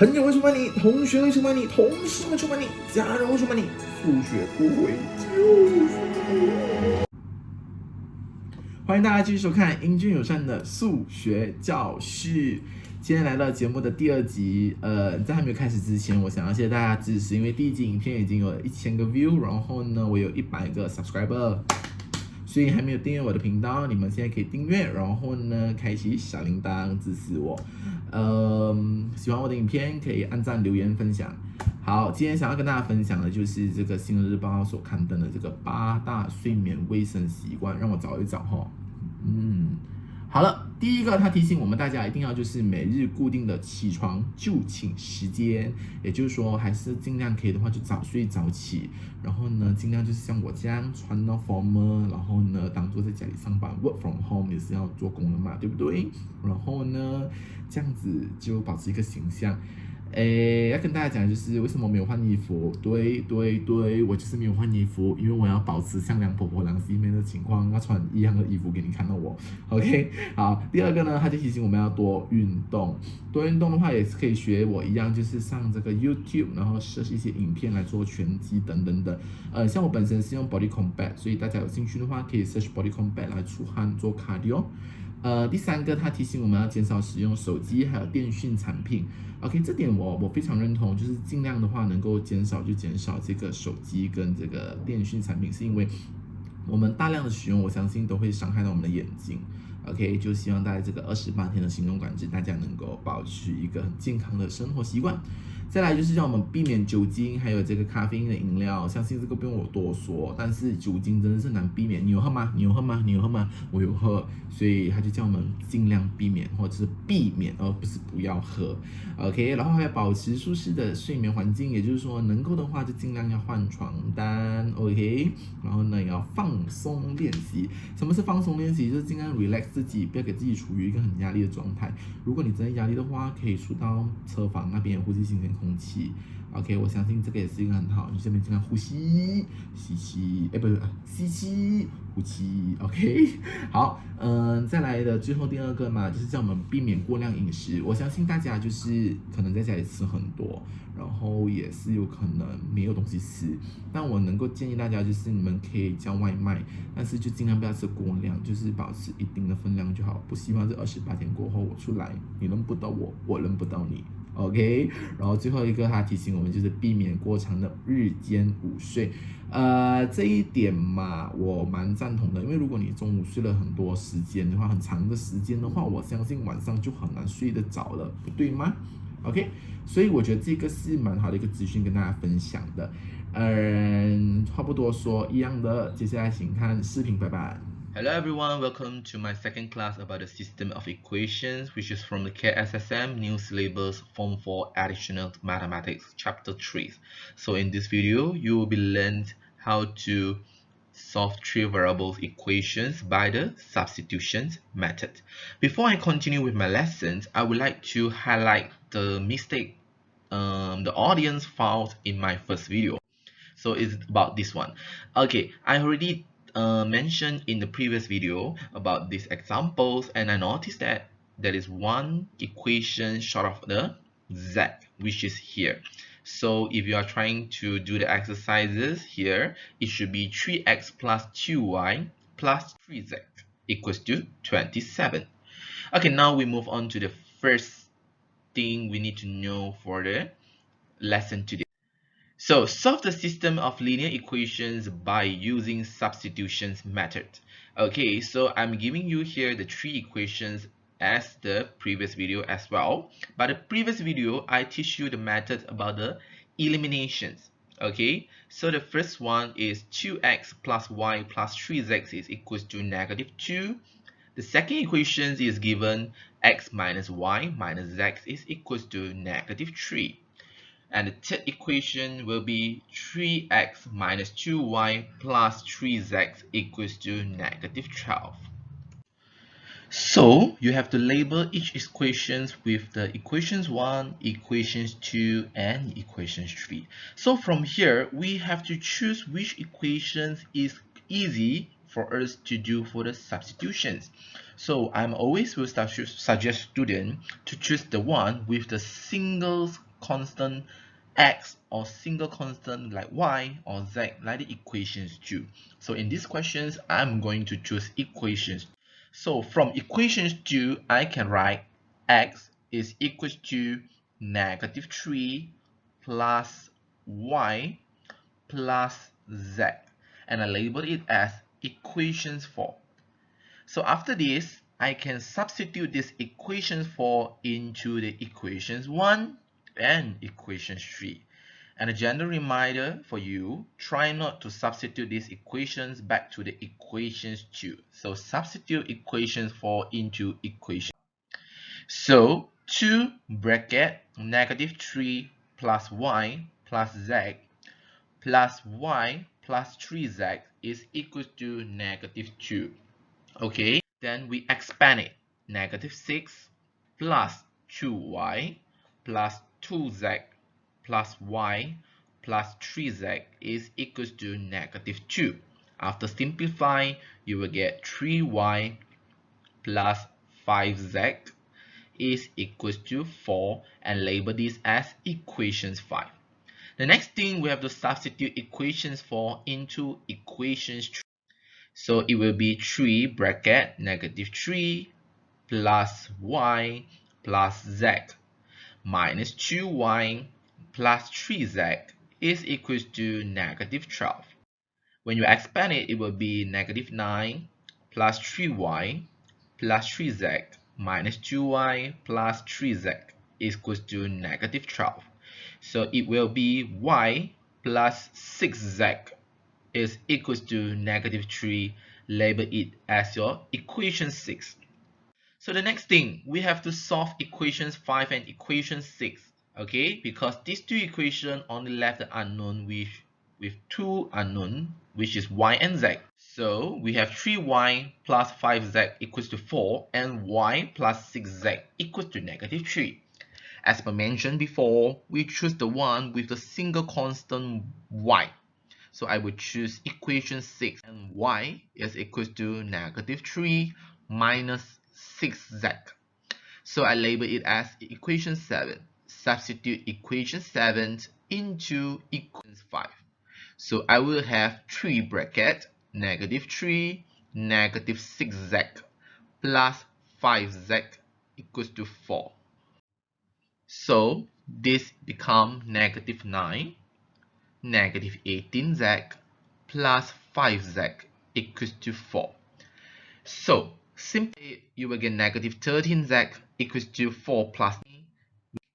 朋友会出卖你，同学会出卖你，同事会出卖你，家人会出卖你，数学不会就是你。欢迎大家继续收看英俊友善的数学教室。今天来到节目的第2集，在还没有开始之前，我想要谢谢大家支持，因为第1集影片已经有1000个 view， 然后呢，我有100个 subscriber， 所以还没有订阅我的频道，你们现在可以订阅，然后呢，开启小铃铛支持我。喜欢我的影片可以按赞、留言、分享。好，今天想要跟大家分享的就是这个《新闻日报》所刊登的这个8大睡眠卫生习惯，让我找一找哈。好了，第一个，他提醒我们大家一定要就是每日固定的起床就寝时间，也就是说，还是尽量可以的话就早睡早起，然后呢，尽量就是像我这样穿到 formal， 然后呢，当做在家里上班 work from home 也是要做工的嘛，对不对？然后呢，这样子就保持一个形象。要跟大家讲就是为什么没有换衣服？对，我就是没有换衣服，因为我要保持像梁婆婆、梁姊妹的情况，要穿一样的衣服给你看到我。OK， 好，第二个呢，他就提醒我们要多运动。多运动的话，也是可以学我一样，就是上这个 YouTube， 然后search一些影片来做拳击等等的。像我本身是用 Body Combat， 所以大家有兴趣的话，可以 search Body Combat 来出汗做 cardio。第三个，他提醒我们要减少使用手机还有电讯产品。OK， 这点我非常认同，就是尽量的话能够减少就减少这个手机跟这个电讯产品，是因为我们大量的使用，我相信都会伤害到我们的眼睛。OK， 就希望大家这个28天的行动管制，大家能够保持一个很健康的生活习惯。再来就是让我们避免酒精，还有这个咖啡因的饮料，相信这个不用我多说，但是酒精真的是难避免。你有喝吗？我有喝，所以他就叫我们尽量避免，或者是避免，而不是不要喝。OK， 然后还要保持舒适的睡眠环境，也就是说能够的话就尽量要换床单。OK， 然后呢也要放松练习。什么是放松练习？就是尽量 relax 自己，不要给自己处于一个很压力的状态。如果你真的压力的话，可以出到车房那边呼吸新鲜空气。OK， 我相信这个也是一个很好，你这边尽量呼吸，吸气，吸气，呼气。OK， 好，再来的最后第二个嘛，就是叫我们避免过量饮食。我相信大家就是可能在家里吃很多，然后也是有可能没有东西吃。但我能够建议大家就是你们可以叫外卖，但是就尽量不要吃过量，就是保持一定的分量就好。不希望这28天过后我出来，你认不到我，我认不到你。OK， 然后最后一个他提醒我们就是避免过长的日间午睡。这一点嘛，我蛮赞同的，因为如果你中午睡了很多时间的话，很长的时间的话，我相信晚上就很难睡得着了，不对吗？ OK， 所以我觉得这个是蛮好的一个资讯跟大家分享的。话不多说，一样的，接下来请看视频，拜拜。Hello everyone, welcome to my second class about the system of equations, which is from the KSSM New Syllabus Form 4 Additional Mathematics Chapter 3. So in this video, you will be learned how to solve 3 variables equations by the substitution method. Before I continue with my lessons, I would like to highlight the mistake the audience found in my first video. So it's about this one. Okay, I already mentioned in the previous video about these examples, and I noticed that there is one equation short of the z, which is here. So if you are trying to do the exercises here, it should be 3x plus 2y plus 3z equals to 27. Okay, now we move on to the first thing we need to know for the lesson today. So solve the system of linear equations by using substitution method. Okay, so I'm giving you here the 3 equations as the previous video as well. But the previous video, I teach you the method about the eliminations. Okay, so the first one is 2x plus y plus 3z is equals to -2. The second equation is given x minus y minus z is equals to -3. And the third equation will be 3x minus 2y plus 3z equals to -12. So you have to label each equations with the equations 1, equations 2, and equations 3. So from here, we have to choose which equations is easy for us to do for the substitutions. So I'm always will suggest students to choose the one with the single constant x or single constant like y or z like the equations do. So in these questions, I'm going to choose equations. So from equations 2, I can write x is equals to -3 plus y plus z, and I label it as equations 4. So after this, I can substitute this equation 4 into the equations 1 and equations 3. And a general reminder for you, try not to substitute these equations back to the equations 2. So substitute equations 4 into equation. So 2 bracket -3 plus y plus z plus y plus 3z is equal to -2. Okay, then we expand it. -6 plus 2y plus 2z plus y plus 3z is equal to -2. After simplifying, you will get 3y plus 5z is equal to 4, and label this as equations 5. The next thing, we have to substitute equations 4 into equations 3. So it will be 3 bracket -3 plus y plus z minus 2y plus 3z is equals to -12. When you expand it, it will be -9 plus 3y plus 3z minus 2y plus 3z is equals to -12. So it will be y plus 6z is equals to -3. Label it as your equation 6. So the next thing, we have to solve equations 5 and equation 6. Okay, because these two equations only left the unknown with two unknown, which is y and z. So we have 3y plus 5z equals to 4 and y plus 6z equals to -3. As per mentioned before, we choose the one with the single constant y. So I would choose equation 6, and y is equal to -3 minus 6z. So I label it as equation 7. Substitute equation 7 into equation 5. So I will have 3 bracket -3 -6z plus 5z equals to 4. So this becomes -9 -18z plus 5z equals to 4. So simply you will get -13z equals to 4 plus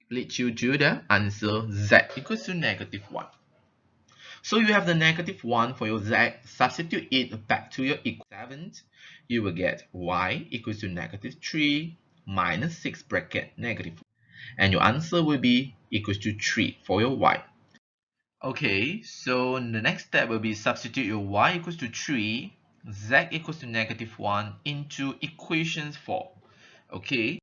leads you to the answer z equals to -1. So you have the -1 for your z, substitute it back to your equation 7. You will get y equals to -3 minus 6 bracket -1. And your answer will be equals to 3 for your y. Okay, so the next step will be substitute your y equals to 3, z equals to -1 into equations 4. Okay,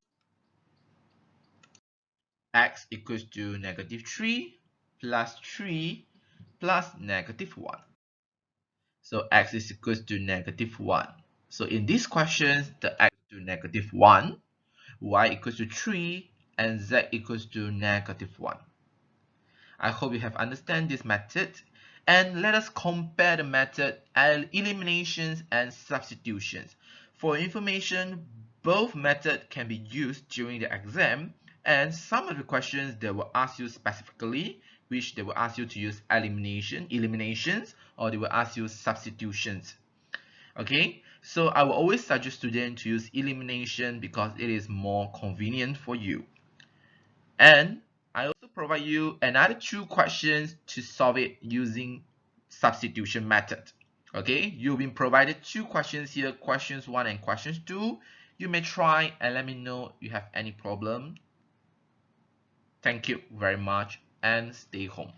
x equals to -3 plus 3 plus -1. So x is equals to -1. So in these questions, the x to -1, y equals to 3, and z equals to -1. I hope you have understand this method, and let us compare the method eliminations and substitutions. For information, both methods can be used during the exam, and some of the questions they will ask you specifically, which they will ask you to use eliminations, or they will ask you substitutions. Okay, so I will always suggest students to use elimination because it is more convenient for you. And I also provide you another 2 questions to solve it using substitution method. Okay, you've been provided 2 questions here, questions 1 and questions 2. You may try and let me know if you have any problem. Thank you very much and stay home.